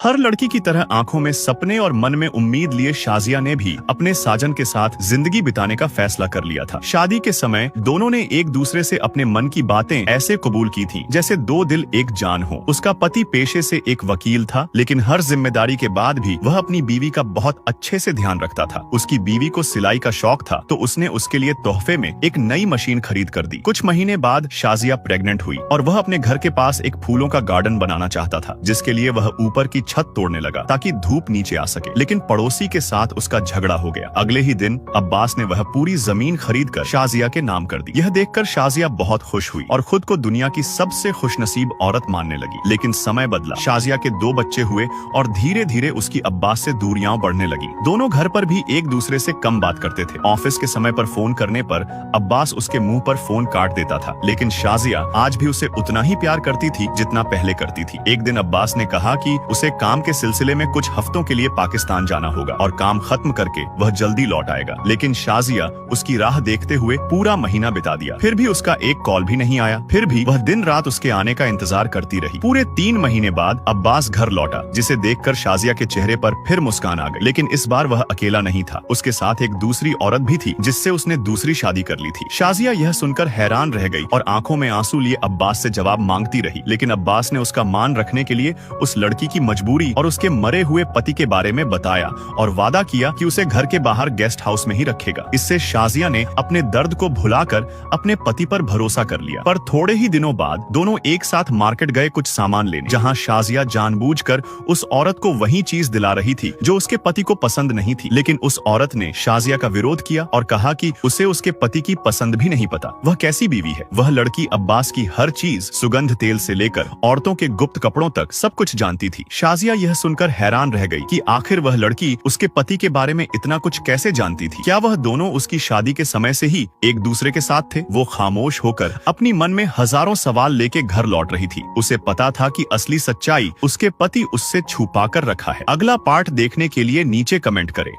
हर लड़की की तरह आंखों में सपने और मन में उम्मीद लिए शाजिया ने भी अपने साजन के साथ जिंदगी बिताने का फैसला कर लिया था। शादी के समय दोनों ने एक दूसरे से अपने मन की बातें ऐसे कबूल की थी जैसे दो दिल एक जान हो। उसका पति पेशे से एक वकील था, लेकिन हर जिम्मेदारी के बाद भी वह अपनी बीवी का बहुत अच्छे से ध्यान रखता था। उसकी बीवी को सिलाई का शौक था, तो उसने उसके लिए तोहफे में एक नई मशीन खरीद कर दी। कुछ महीने बाद शाजिया प्रेग्नेंट हुई और वह अपने घर के पास एक फूलों का गार्डन बनाना चाहता था, जिसके लिए वह ऊपर की छत तोड़ने लगा ताकि धूप नीचे आ सके। लेकिन पड़ोसी के साथ उसका झगड़ा हो गया। अगले ही दिन अब्बास ने वह पूरी जमीन खरीदकर शाजिया के नाम कर दी। यह देखकर शाजिया बहुत खुश हुई और खुद को दुनिया की सबसे खुशनसीब औरत मानने लगी। लेकिन समय बदला, शाजिया के 2 बच्चे हुए और धीरे धीरे उसकी अब्बास से दूरियां बढ़ने लगी। दोनों घर पर भी एक दूसरे से कम बात करते थे। ऑफिस के समय पर फोन करने पर अब्बास उसके मुंह पर फोन काट देता था, लेकिन शाजिया आज भी उसे उतना ही प्यार करती थी जितना पहले करती थी। एक दिन अब्बास ने कहा कि उसे काम के सिलसिले में कुछ हफ्तों के लिए पाकिस्तान जाना होगा और काम खत्म करके वह जल्दी लौट आएगा। लेकिन शाजिया उसकी राह देखते हुए पूरा महीना बिता दिया, फिर भी उसका एक कॉल भी नहीं आया। फिर भी वह दिन रात उसके आने का इंतजार करती रही। पूरे 3 महीने बाद अब्बास घर लौटा, जिसे देखकर शाजिया के चेहरे पर फिर मुस्कान आ गई। लेकिन इस बार वह अकेला नहीं था, उसके साथ एक दूसरी औरत भी थी जिससे उसने दूसरी शादी कर ली थी। शाजिया यह सुनकर हैरान रह गई और आंखों में आंसू लिए अब्बास से जवाब मांगती रही। लेकिन अब्बास ने उसका मान रखने के लिए उस लड़की की मजबूरी और उसके मरे हुए पति के बारे में बताया और वादा किया कि उसे घर के बाहर गेस्ट हाउस में ही रखेगा। इससे शाजिया ने अपने दर्द को भुलाकर अपने पति पर भरोसा कर लिया। पर थोड़े ही दिनों बाद दोनों एक साथ मार्केट गए कुछ सामान लेने, जहां शाजिया जानबूझकर उस औरत को वही चीज दिला रही थी जो उसके पति को पसंद नहीं थी। लेकिन उस औरत ने शाजिया का विरोध किया और कहा कि उसे उसके पति की पसंद भी नहीं पता। वह कैसी बीवी है। वह लड़की अब्बास की हर चीज, सुगंध तेल से लेकर औरतों के गुप्त कपड़ों तक सब कुछ जानती थी। शाजिया यह सुनकर हैरान रह गई कि आखिर वह लड़की उसके पति के बारे में इतना कुछ कैसे जानती थी। क्या वह दोनों उसकी शादी के समय से ही एक दूसरे के साथ थे। वो खामोश होकर अपनी मन में हजारों सवाल लेके घर लौट रही थी। उसे पता था कि असली सच्चाई उसके पति उससे छुपा कर रखा है। अगला पार्ट देखने के लिए नीचे कमेंट करें।